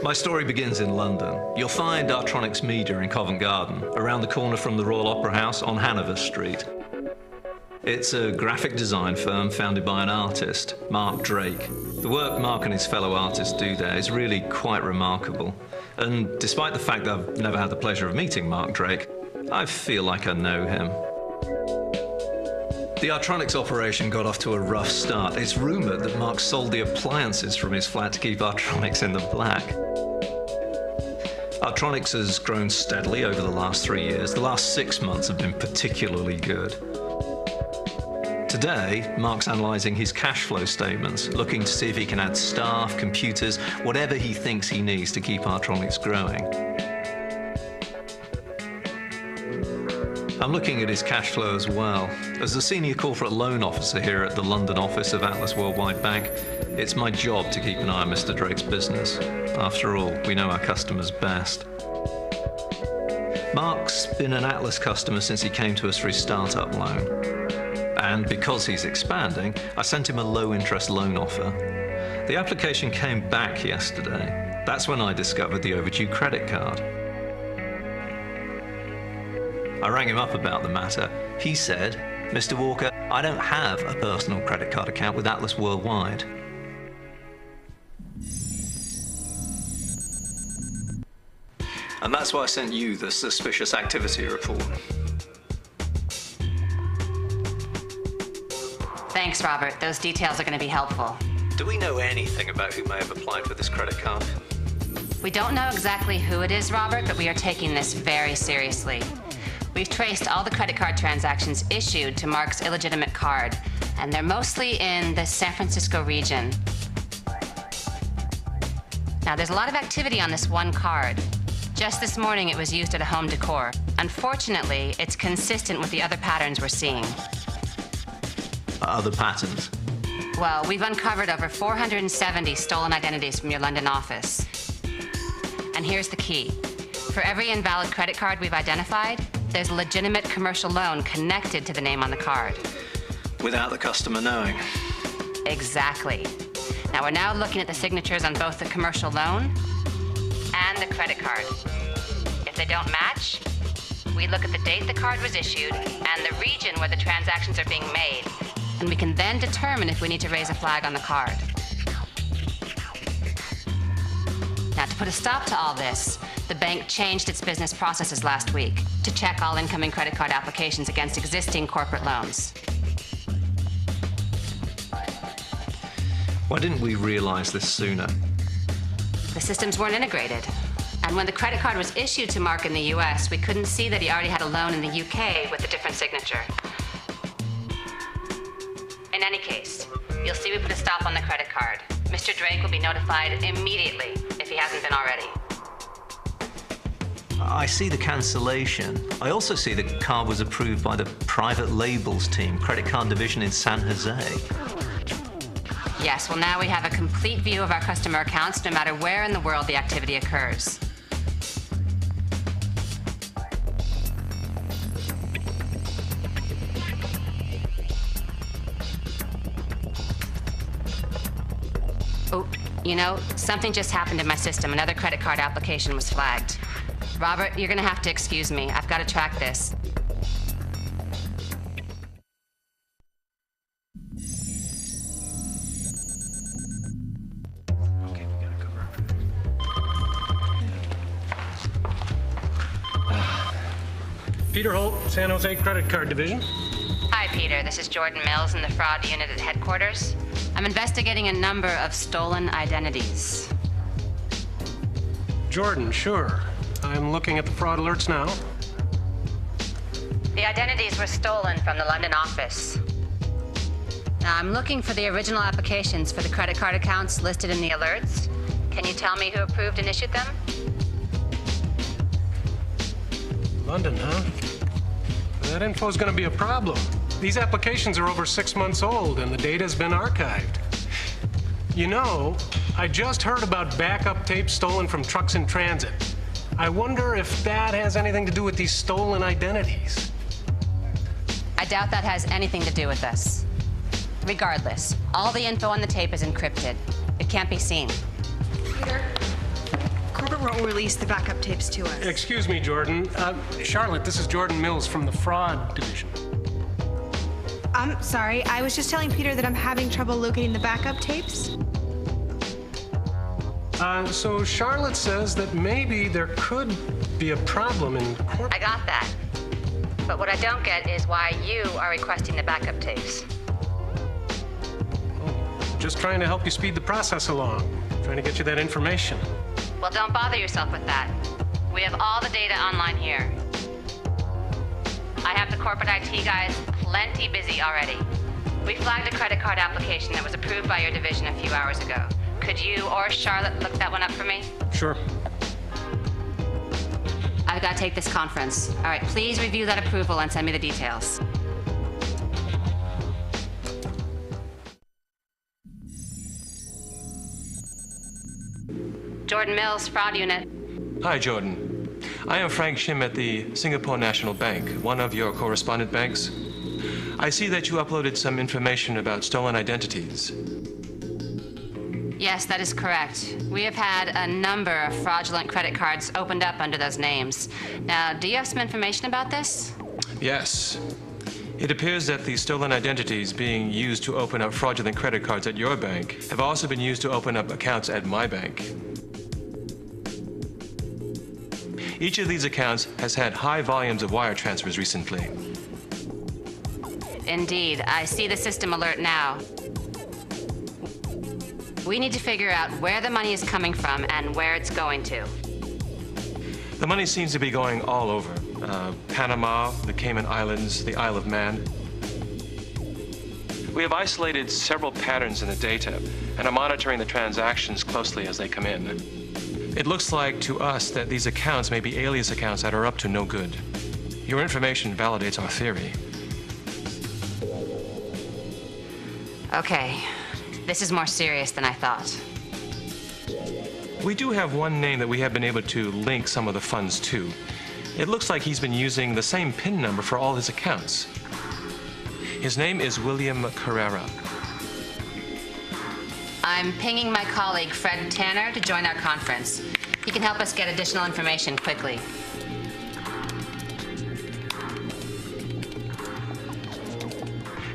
My story begins in London. You'll find Artronics Media in Covent Garden, around the corner from the Royal Opera House on Hanover Street. It's a graphic design firm founded by an artist, MarkDrake. The work Mark and his fellow artists do there is really quite remarkable. And despite the fact that I've never had the pleasure of meeting MarkDrake, I feel like I know him. The Artronics operation got off to a rough start. It's rumoured that Mark sold the appliances from his flat to keep Artronics in the black. Artronics has grown steadily over the last 3 years. The last 6 months have been particularly good. Today, Mark's analysing his cash flow statements, looking to see if he can add staff, computers, whatever he thinks he needs to keep Artronics growing. I'm looking at his cash flow as well. As the senior corporate loan officer here at the London office of Atlas Worldwide Bank, it's my job to keep an eye on Mr. Drake's business. After all, we know our customers best. Mark's been an Atlas customer since he came to us for his startup loan. And because he's expanding, I sent him a low-interest loan offer. The application came back yesterday. That's when I discovered the overdue credit card. I rang him up about the matter. He said, "Mr. Walker, I don't have a personal credit card account with Atlas Worldwide." And that's why I sent you the suspicious activity report. Thanks, Robert. Those details are going to be helpful. Do we know anything about who may have applied for this credit card? We don't know exactly who it is, Robert, but we are taking this very seriously. We've traced all the credit card transactions issued to Mark's illegitimate card, and they're mostly in the San Francisco region. Now, there's a lot of activity on this one card. Just this morning, it was used at a home decor. Unfortunately, it's consistent with the other patterns we're seeing. Other patterns? Well, we've uncovered over 470 stolen identities from your London office. And here's the key. For every invalid credit card we've identified, there's a legitimate commercial loan connected to the name on the card. Without the customer knowing? Exactly. Now, we're now looking at the signatures on both the commercial loan and the credit card. If they don't match, we look at the date the card was issued and the region where the transactions are being made, and we can then determine if we need to raise a flag on the card. Now, to put a stop to all this, the bank changed its business processes last week to check all incoming credit card applications against existing corporate loans. Why didn't we realize this sooner? The systems weren't integrated. And when the credit card was issued to Mark in the US, we couldn't see that he already had a loan in the UK with a different signature. In any case, you'll see we put a stop on the credit card. Mr. Drake will be notified immediately if he hasn't been already. I see the cancellation. I also see the card was approved by the private labels team, credit card division in San Jose. Yes, well, now we have a complete view of our customer accounts no matter where in the world the activity occurs. Oh, you know, something just happened in my system. Another credit card application was flagged. Robert, you're going to have to excuse me. I've got to track this. Okay, we gotta cover. Peter Holt, San Jose Credit Card Division. Hi, Peter. This is Jordan Mills in the fraud unit at headquarters. I'm investigating a number of stolen identities. Jordan, sure. I'm looking at the fraud alerts now. The identities were stolen from the London office. Now, I'm looking for the original applications for the credit card accounts listed in the alerts. Can you tell me who approved and issued them? London, huh? That info's gonna be a problem. These applications are over 6 months old and the data's been archived. You know, I just heard about backup tapes stolen from trucks in transit. I wonder if that has anything to do with these stolen identities. I doubt that has anything to do with us. Regardless, all the info on the tape is encrypted. It can't be seen. Peter? won't release the backup tapes to us. Excuse me, Jordan. Charlotte, this is Jordan Mills from the Fraud Division. I'm sorry, I was just telling Peter that I'm having trouble locating the backup tapes. So Charlotte says that maybe there could be a problem in court. I got that. But what I don't get is why you are requesting the backup tapes. Just trying to help you speed the process along. Trying to get you that information. Well, don't bother yourself with that. We have all the data online here. I have the corporate IT guys plenty busy already. We flagged a credit card application that was approved by your division a few hours ago. Could you or Charlotte look that one up for me? Sure. I've got to take this conference. All right, please review that approval and send me the details. Jordan Mills, Fraud Unit. Hi, Jordan. I am Frank Shim at the Singapore National Bank, one of your correspondent banks. I see that you uploaded some information about stolen identities. Yes, that is correct. We have had a number of fraudulent credit cards opened up under those names. Now, do you have some information about this? Yes. It appears that the stolen identities being used to open up fraudulent credit cards at your bank have also been used to open up accounts at my bank. Each of these accounts has had high volumes of wire transfers recently. Indeed. I see the system alert now. We need to figure out where the money is coming from and where it's going to. The money seems to be going all over. Panama, the Cayman Islands, the Isle of Man. We have isolated several patterns in the data and are monitoring the transactions closely as they come in. It looks like to us that these accounts may be alias accounts that are up to no good. Your information validates our theory. Okay. This is more serious than I thought. We do have one name that we have been able to link some of the funds to. It looks like he's been using the same PIN number for all his accounts. His name is William Carrera. I'm pinging my colleague, Fred Tanner, to join our conference. He can help us get additional information quickly.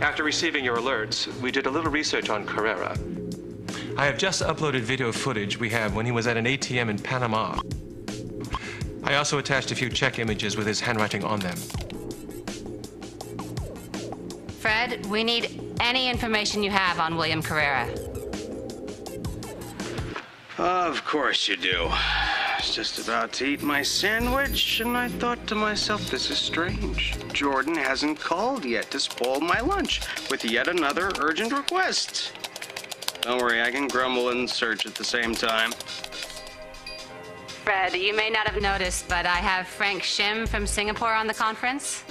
After receiving your alerts, we did a little research on Carrera. I have just uploaded video footage we have when he was at an ATM in Panama. I also attached a few check images with his handwriting on them. Fred, we need any information you have on William Carrera. Of course you do. I was just about to eat my sandwich, and I thought to myself, this is strange. Jordan hasn't called yet to spoil my lunch with yet another urgent request. Don't worry, I can grumble and search at the same time. Fred, you may not have noticed, but I have Frank Shim from Singapore on the conference.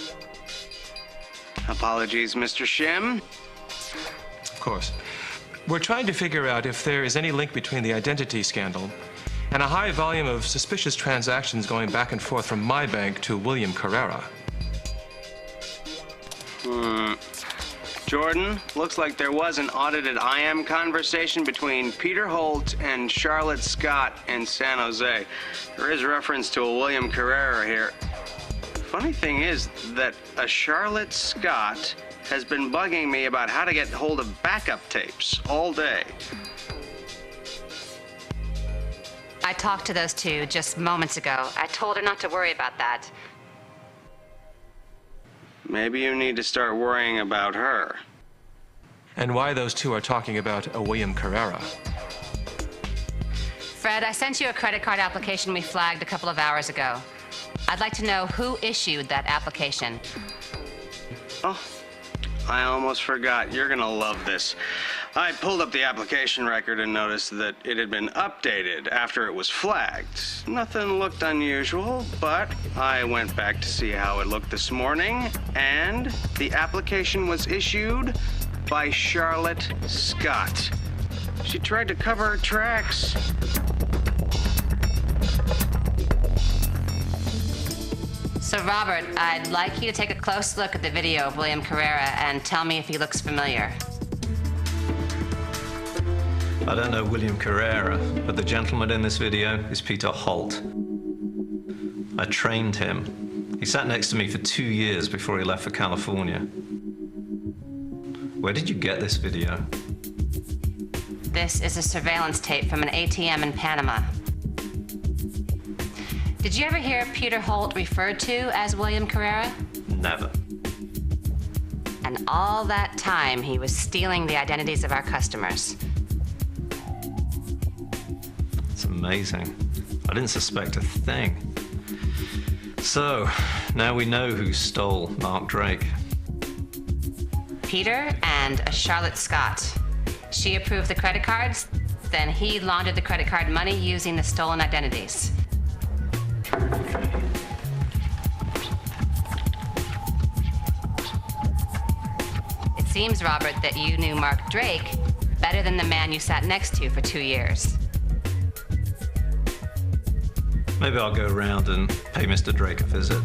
Apologies, Mr. Shim. Of course. We're trying to figure out if there is any link between the identity scandal and a high volume of suspicious transactions going back and forth from my bank to William Carrera. Jordan, looks like there was an audited IM conversation between Peter Holt and Charlotte Scott in San Jose. There is reference to a William Carrera here. Funny thing is that a Charlotte Scott has been bugging me about how to get hold of backup tapes all day. I talked to those two just moments ago. I told her not to worry about that. Maybe you need to start worrying about her. And why those two are talking about a William Carrera. Fred, I sent you a credit card application we flagged a couple of hours ago. I'd like to know who issued that application. Oh, I almost forgot. You're gonna love this. I pulled up the application record and noticed that it had been updated after it was flagged. Nothing looked unusual, but I went back to see how it looked this morning, and the application was issued by Charlotte Scott. She tried to cover her tracks. So, Robert, I'd like you to take a close look at the video of William Carrera and tell me if he looks familiar. I don't know William Carrera, but the gentleman in this video is Peter Holt. I trained him. He sat next to me for 2 years before he left for California. Where did you get this video? This is a surveillance tape from an ATM in Panama. Did you ever hear Peter Holt referred to as William Carrera? Never. And all that time, he was stealing the identities of our customers. It's amazing. I didn't suspect a thing. So, now we know who stole Mark Drake. Peter and a Charlotte Scott. She approved the credit cards, then he laundered the credit card money using the stolen identities. It seems, Robert, that you knew Mark Drake better than the man you sat next to for 2 years. Maybe I'll go around and pay Mr. Drake a visit.